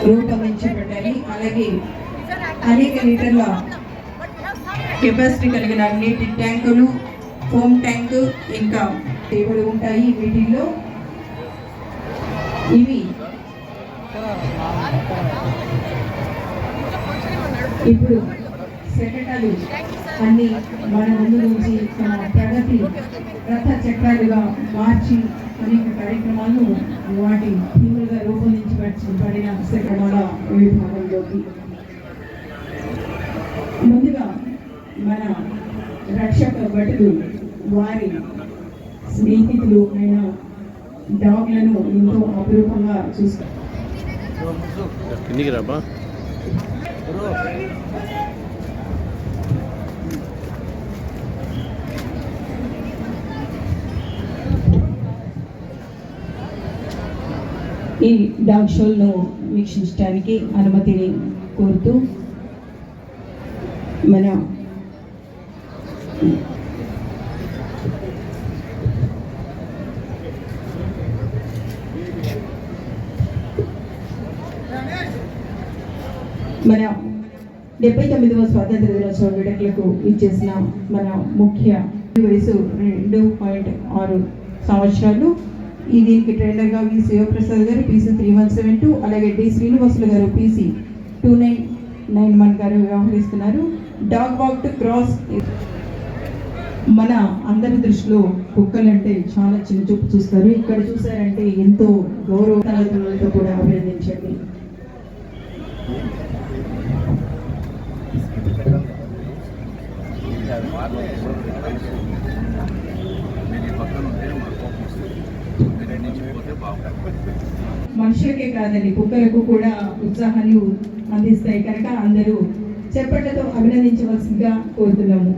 రూపొందించబడ్డాయి. అలాగే అనేక లీటర్ల కెపాసిటీ కలిగిన నీటి ట్యాంకులు, ఫోమ్ ట్యాంకు ఇంకా టేబుల్ ఉంటాయి. వీటిల్లో ఇవి ఇప్పుడు శకటాలు అన్ని మన ముందు నుంచి తన ప్రగతి రథ చక్రాలుగా మార్చి అనేక కార్యక్రమాలు వాటి థీములుగా రూపొందించబడిన శకటాల విభాగంలోకి ముందుగా మన రక్షక భటులు వారి స్నేహితులు అయిన డాగ్లను ఎంతో అపురూపంగా చూస్తారు. ఈ డాగ్ షోలను వీక్షించడానికి అనుమతిని కోరుతూ మన మన 79వ స్వాతంత్ర దినోత్సవ వేడుకలకు ఇచ్చేసిన మన ముఖ్య వయసు 2.6 సంవత్సరాలు. ఈ దీనికి ట్రైనర్గా వి శివప్రసాద్ గారు PC 3172, అలాగే డి శ్రీనివాసులు గారు PC 2991 గారు వ్యవహరిస్తున్నారు. Dog walk to cross. మన అందరి దృష్టిలో కుక్కలంటే చాలా చిన్న చూపు చూస్తారు. ఇక్కడ చూసారంటే ఎంతో గౌరవతో కూడా అభినందించండి. మనుషులకే కాదండి, కుక్కలకు కూడా ఉత్సాహాన్ని అందిస్తాయి కనుక అందరూ చప్పట్లతో అభినందించవలసిందిగా కోరుతున్నాము.